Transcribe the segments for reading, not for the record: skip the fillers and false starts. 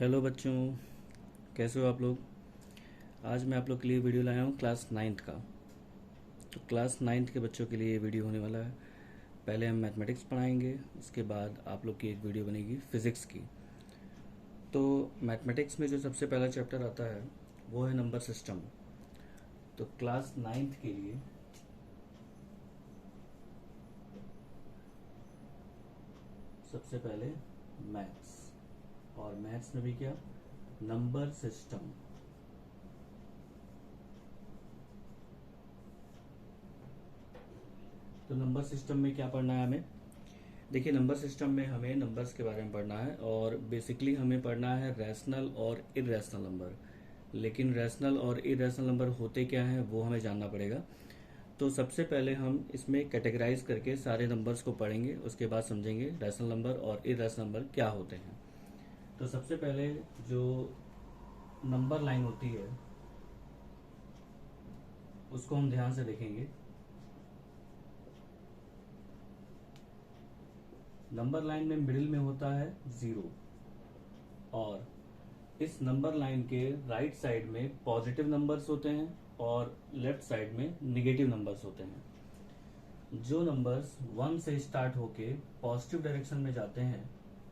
Hello बच्चों, कैसे हो आप लोग। आज मैं आप लोग के लिए वीडियो लाया हूँ क्लास नाइन्थ का। तो क्लास नाइन्थ के बच्चों के लिए ये वीडियो होने वाला है। पहले हम मैथमेटिक्स पढ़ाएंगे, उसके बाद आप लोग की एक वीडियो बनेगी फिज़िक्स की। तो मैथमेटिक्स में जो सबसे पहला चैप्टर आता है वो है नंबर सिस्टम। तो क्लास नाइन्थ के लिए सबसे पहले मैथ्स, और मैथ्स में भी क्या, नंबर सिस्टम। तो नंबर सिस्टम में क्या पढ़ना है हमें। देखिए, नंबर सिस्टम में हमें नंबर्स के बारे में पढ़ना है, और बेसिकली हमें पढ़ना है रैशनल और इरेशनल नंबर। लेकिन रैशनल और इरेशनल नंबर होते क्या हैं वो हमें जानना पड़ेगा। तो सबसे पहले हम इसमें कैटेगराइज करके सारे नंबर्स को पढ़ेंगे, उसके बाद समझेंगे रैशनल नंबर और इरेशनल नंबर क्या होते हैं। तो सबसे पहले जो नंबर लाइन होती है उसको हम ध्यान से देखेंगे। नंबर लाइन में मिडिल में होता है ज़ीरो, और इस नंबर लाइन के राइट साइड में पॉजिटिव नंबर्स होते हैं और लेफ्ट साइड में निगेटिव नंबर्स होते हैं। जो नंबर्स 1 से स्टार्ट होके पॉजिटिव डायरेक्शन में जाते हैं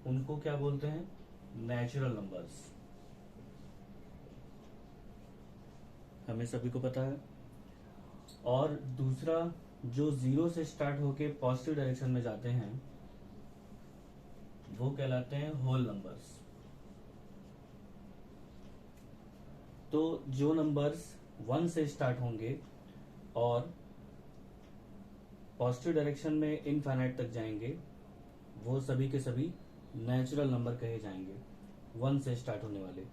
उनको क्या बोलते हैं, नेचुरल नंबर्स। हमें सभी को पता है। और दूसरा, जो 0 से स्टार्ट होके पॉजिटिव डायरेक्शन में जाते हैं वो कहलाते हैं होल नंबर्स। तो जो नंबर्स 1 से स्टार्ट होंगे और पॉजिटिव डायरेक्शन में इनफाइनाइट तक जाएंगे वो सभी के सभी नेचुरल नंबर कहे जाएंगे, 1 से स्टार्ट होने वाले।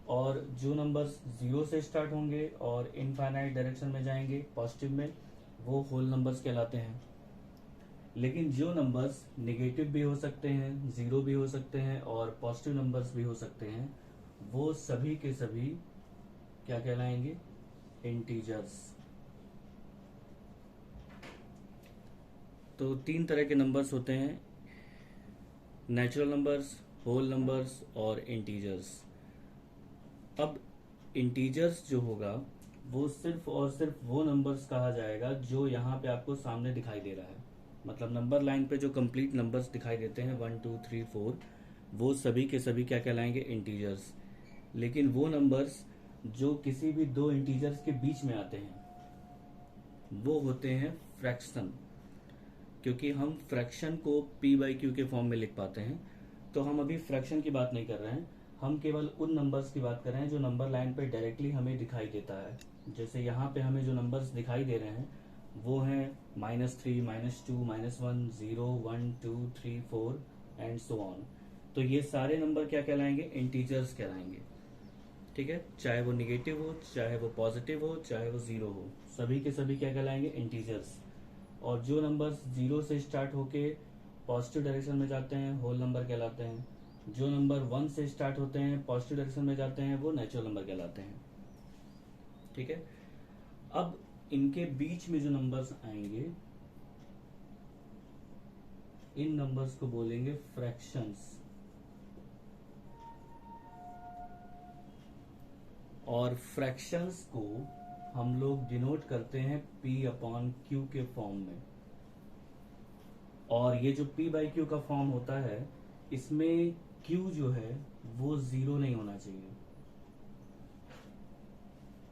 और जो नंबर्स 0 से स्टार्ट होंगे और इनफाइनाइट डायरेक्शन में जाएंगे पॉजिटिव में, वो होल नंबर्स कहलाते हैं। लेकिन जो नंबर्स नेगेटिव भी हो सकते हैं, ज़ीरो भी हो सकते हैं और पॉजिटिव नंबर्स भी हो सकते हैं, वो सभी के सभी क्या कहलाएंगे, इंटीजर्स। तो 3 तरह के नंबर्स होते हैं, नेचुरल नंबर्स, होल नंबर्स और इंटीजर्स। अब इंटीजर्स जो होगा वो सिर्फ और सिर्फ वो नंबर्स कहा जाएगा जो यहाँ पे आपको सामने दिखाई दे रहा है। मतलब नंबर लाइन पे जो कंप्लीट नंबर्स दिखाई देते हैं 1 2 3 4, वो सभी के सभी क्या कहलाएंगे, इंटीजर्स। लेकिन वो नंबर्स जो किसी भी दो इंटीजर्स के बीच में आते हैं वो होते हैं फ्रैक्शन। क्योंकि हम फ्रैक्शन को पी बाई क्यू के फॉर्म में लिख पाते हैं, तो हम अभी फ्रैक्शन की बात नहीं कर रहे हैं, हम केवल उन नंबर्स की बात कर रहे हैं जो नंबर लाइन पे डायरेक्टली हमें दिखाई देता है। जैसे यहाँ पे हमें जो नंबर्स दिखाई दे रहे हैं वो हैं -3, -2, -1, 0, 1 2 3 4 एंड सो ऑन। तो ये सारे नंबर क्या कहलाएंगे, इंटीजर्स कहलाएंगे। ठीक है, चाहे वो निगेटिव हो, चाहे वो पॉजिटिव हो, चाहे वो ज़ीरो हो, सभी के सभी क्या कहलाएंगे, इंटीजर्स। और जो नंबर्स 0 से स्टार्ट होके पॉजिटिव डायरेक्शन में जाते हैं होल नंबर कहलाते हैं। जो नंबर 1 से स्टार्ट होते हैं पॉजिटिव डायरेक्शन में जाते हैं वो नेचुरल नंबर कहलाते हैं। ठीक है, अब इनके बीच में जो नंबर्स आएंगे इन नंबर्स को बोलेंगे फ्रैक्शंस। और फ्रैक्शंस को हम लोग डिनोट करते हैं P/Q के फॉर्म में। और ये जो P/Q का फॉर्म होता है इसमें Q जो है वो ज़ीरो नहीं होना चाहिए।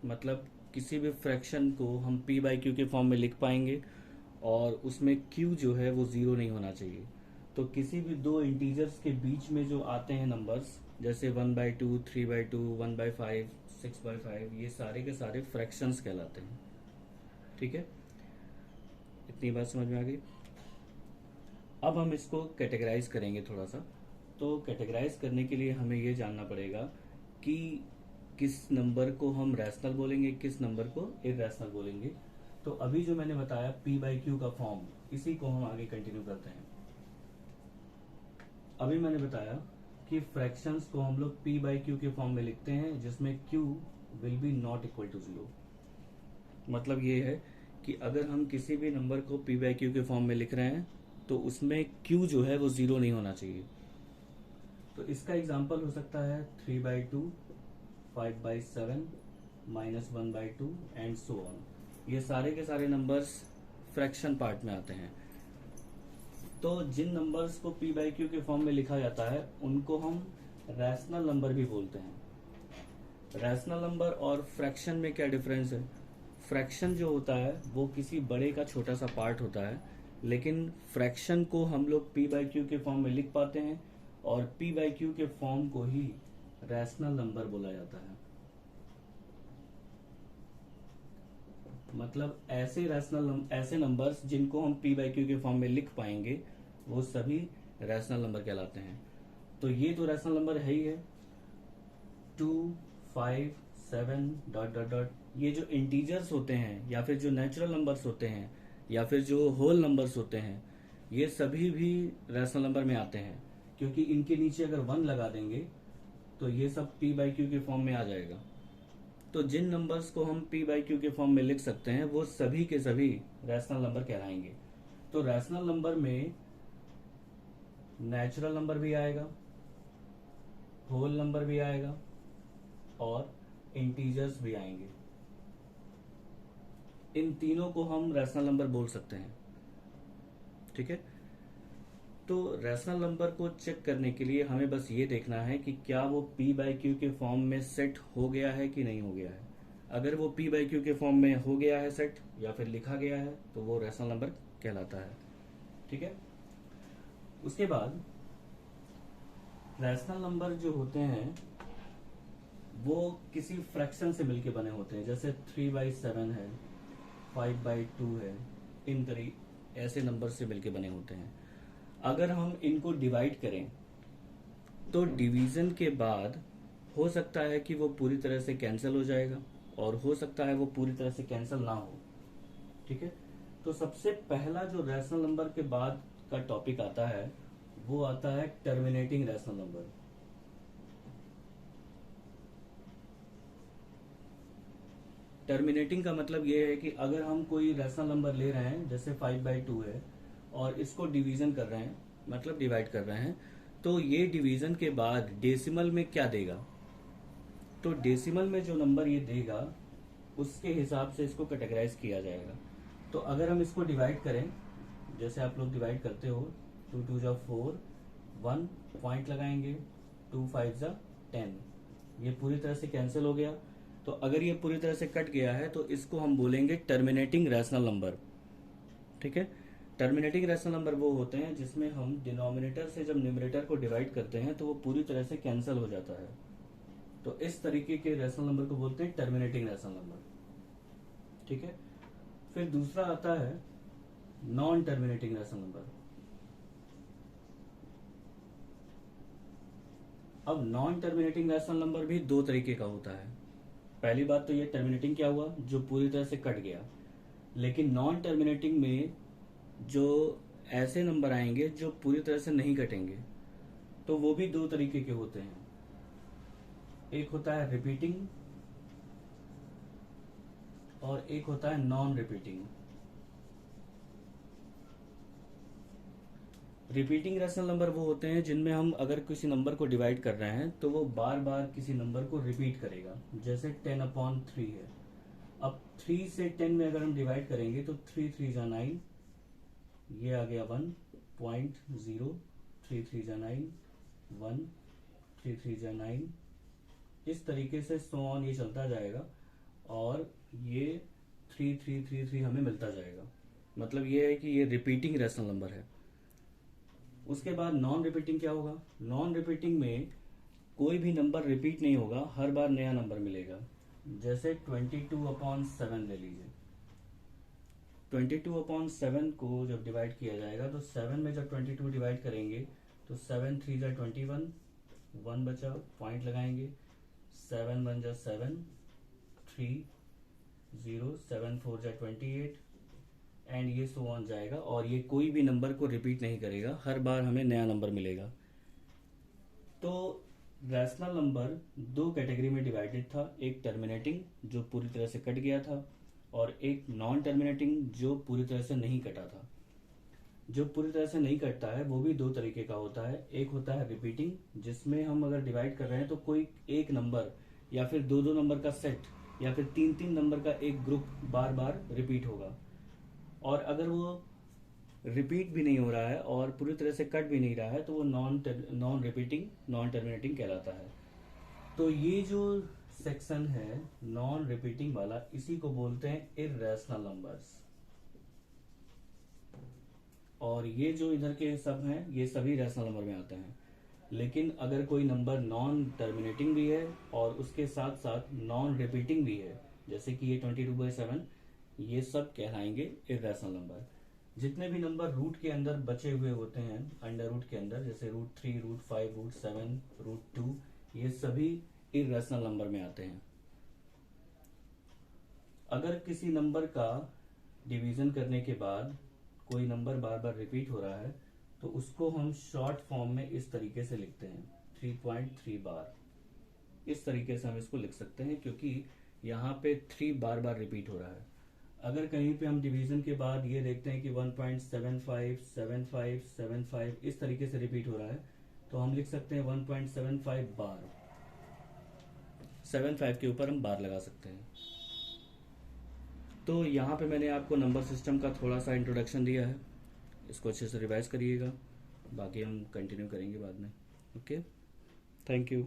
मतलब किसी भी फ्रैक्शन को हम P/Q के फॉर्म में लिख पाएंगे और उसमें Q जो है वो ज़ीरो नहीं होना चाहिए। तो किसी भी दो इंटीजर्स के बीच में जो आते हैं नंबर्स, जैसे 1/2, 3/2, 1/5, 6/5, ये सारे के सारे फ्रैक्शंस कहलाते हैं। ठीक है, इतनी बात समझ में आ गई। अब हम इसको कैटेगराइज करेंगे थोड़ा सा। तो कैटेगराइज करने के लिए हमें ये जानना पड़ेगा कि किस नंबर को हम रैशनल बोलेंगे, किस नंबर को इरेशनल बोलेंगे। तो अभी जो मैंने बताया P/Q का फॉर्म, इसी को हम आगे कंटिन्यू करते हैं। अभी मैंने बताया कि फ्रैक्शंस को हम लोग P/Q के फॉर्म में लिखते हैं जिसमें Q will be not equal to 0। मतलब ये है कि अगर हम किसी भी नंबर को P/Q के फॉर्म में लिख रहे हैं तो उसमें Q जो है वो 0 नहीं होना चाहिए। तो इसका एग्जाम्पल हो सकता है 3/2, 5/7, -1/2 एंड सो ऑन। ये सारे के सारे नंबर्स फ्रैक्शन पार्ट में आते हैं। तो जिन नंबर्स को p बाई क्यू के फॉर्म में लिखा जाता है उनको हम रैशनल नंबर भी बोलते हैं। रैशनल नंबर और फ्रैक्शन में क्या डिफरेंस है? फ्रैक्शन जो होता है वो किसी बड़े का छोटा सा पार्ट होता है, लेकिन फ्रैक्शन को हम लोग p बाई क्यू के फॉर्म में लिख पाते हैं और p बाई क्यू के फॉर्म को ही रैशनल नंबर बोला जाता है। मतलब ऐसे नंबर्स जिनको हम p बाई क्यू के फॉर्म में लिख पाएंगे वो सभी रैशनल नंबर कहलाते हैं। तो ये तो रैशनल नंबर है ही है, 2, 5, 7 डॉट डॉट डॉट। ये जो इंटीजर्स होते हैं या फिर जो नेचुरल नंबर्स होते हैं या फिर जो होल नंबर्स होते हैं, ये सभी भी रैशनल नंबर में आते हैं, क्योंकि इनके नीचे अगर 1 लगा देंगे तो ये सब p बाई क्यू के फॉर्म में आ जाएगा। तो जिन नंबर्स को हम p बाई क्यू के फॉर्म में लिख सकते हैं वो सभी के सभी रैशनल नंबर कहलाएंगे। तो रैशनल नंबर में नेचुरल नंबर भी आएगा, होल नंबर भी आएगा और इंटीजर्स भी आएंगे। इन तीनों को हम रैशनल नंबर बोल सकते हैं। ठीक है। तो रैशनल नंबर को चेक करने के लिए हमें बस ये देखना है कि क्या वो p बाई क्यू के फॉर्म में सेट हो गया है कि नहीं हो गया है। अगर वो p बाई क्यू के फॉर्म में हो गया है सेट या फिर लिखा गया है तो वो रैशनल नंबर कहलाता है। ठीक है। उसके बाद रैशनल नंबर जो होते हैं वो किसी फ्रैक्शन से मिलके बने होते हैं, जैसे 3/7 है, 5/2 है, इन ऐसे नंबर से मिलके बने होते हैं। अगर हम इनको डिवाइड करें तो डिवीजन के बाद हो सकता है कि वो पूरी तरह से कैंसिल हो जाएगा और हो सकता है वो पूरी तरह से कैंसिल ना हो। ठीक है। तो सबसे पहला जो रैशनल नंबर के बाद का टॉपिक आता है वो आता है टर्मिनेटिंग रैशनल नंबर। टर्मिनेटिंग का मतलब ये है कि अगर हम कोई रैशनल नंबर ले रहे हैं, जैसे 5/2 है, और इसको डिवीजन कर रहे हैं, मतलब डिवाइड कर रहे हैं, तो ये डिवीजन के बाद डेसिमल में क्या देगा, तो डेसिमल में जो नंबर ये देगा उसके हिसाब से इसको कैटेगराइज किया जाएगा। तो अगर हम इसको डिवाइड करें, जैसे आप लोग डिवाइड करते हो, 2 2 जा 4, 1 पॉइंट लगाएंगे, 2 5 जा 10, ये पूरी तरह से कैंसिल हो गया। तो अगर ये पूरी तरह से कट गया है तो इसको हम बोलेंगे टर्मिनेटिंग रैशनल नंबर। ठीक है। टर्मिनेटिंग रैशनल नंबर वो होते हैं जिसमें हम डिनोमिनेटर से जब न्यूमरेटर को डिवाइड करते हैं तो वो पूरी तरह से कैंसिल हो जाता है। तो इस तरीके के रैशनल नंबर को बोलते हैं टर्मिनेटिंग रैशनल नंबर। ठीक है। फिर दूसरा आता है नॉन टर्मिनेटिंग रैशनल नंबर। अब नॉन टर्मिनेटिंग रैशनल नंबर भी दो तरीके का होता है। पहली बात तो ये टर्मिनेटिंग क्या हुआ, जो पूरी तरह से कट गया। लेकिन नॉन टर्मिनेटिंग में जो ऐसे नंबर आएंगे जो पूरी तरह से नहीं कटेंगे, तो वो भी दो तरीके के होते हैं। एक होता है रिपीटिंग और एक होता है non repeating. Repeating rational number वो होते हैं जिनमें हम अगर किसी नंबर को डिवाइड कर रहे हैं तो वो बार बार किसी नंबर को रिपीट करेगा, जैसे 10/3 है। अब 3 से 10 में अगर हम डिवाइड करेंगे तो 3 3 जा 9, ये आ गया 1.0, 3 3 जा 9, 1, 3 3 जा 9, इस तरीके से सो ऑन ये चलता जाएगा और ये 3 3 3 3 हमें मिलता जाएगा। मतलब ये है कि ये रिपीटिंग रैशनल नंबर है। उसके बाद नॉन रिपीटिंग क्या होगा, नॉन रिपीटिंग में कोई भी नंबर रिपीट नहीं होगा, हर बार नया नंबर मिलेगा। जैसे 22/7 ले लीजिए, 22/7 को जब डिवाइड किया जाएगा तो 7 में जब 22 डिवाइड करेंगे तो 7 3 जा 21, 1 बचा, पॉइंट लगाएंगे, 7 1 जा 7, 3 0, 7 4 जा 28 एंड ये सो ऑन जाएगा। और ये कोई भी नंबर को रिपीट नहीं करेगा, हर बार हमें नया नंबर मिलेगा। तो रैशनल नंबर दो कैटेगरी में डिवाइडेड था, एक टर्मिनेटिंग जो पूरी तरह से कट गया था और एक नॉन टर्मिनेटिंग जो पूरी तरह से नहीं कटा था। जो पूरी तरह से नहीं कटता है वो भी दो तरीके का होता है। एक होता है रिपीटिंग, जिसमें हम अगर डिवाइड कर रहे हैं तो कोई एक नंबर या फिर दो दो नंबर का सेट या फिर तीन तीन नंबर का एक ग्रुप बार बार रिपीट होगा, और अगर वो रिपीट भी नहीं हो रहा है और पूरी तरह से कट भी नहीं रहा है तो वो नॉन रिपीटिंग नॉन टर्मिनेटिंग कहलाता है। तो ये जो सेक्शन है नॉन रिपीटिंग वाला, इसी को बोलते हैं इर्रेशनल नंबर्स। और ये जो इधर के सब हैं ये सभी रैशनल नंबर में आते हैं। लेकिन अगर कोई नंबर नॉन टर्मिनेटिंग भी है और उसके साथ साथ नॉन रिपीटिंग भी है, जैसे कि ये 22/7, ये सब कहलाएंगे इर्रेशनल नंबर। जितने भी नंबर रूट के अंदर बचे हुए होते हैं, अंडर रूट के अंदर, जैसे √3, √5, √7, √2, ये सभी इर्रेशनल नंबर में आते हैं। अगर किसी नंबर का डिवीजन करने के बाद कोई नंबर बार बार रिपीट हो रहा है तो उसको हम शॉर्ट फॉर्म में इस तरीके से लिखते हैं 3.3 बार। इस तरीके से हम इसको लिख सकते हैं क्योंकि यहाँ पे 3 बार बार रिपीट हो रहा है। अगर कहीं पे हम डिवीजन के बाद ये देखते हैं कि 1.75 75 75 इस तरीके से रिपीट हो रहा है तो हम लिख सकते हैं 1.75 बार। 75 के ऊपर हम बार लगा सकते हैं। तो यहाँ पे मैंने आपको नंबर सिस्टम का थोड़ा सा इंट्रोडक्शन दिया है, इसको अच्छे से रिवाइज करिएगा, बाकी हम कंटिन्यू करेंगे बाद में। Okay, thank you.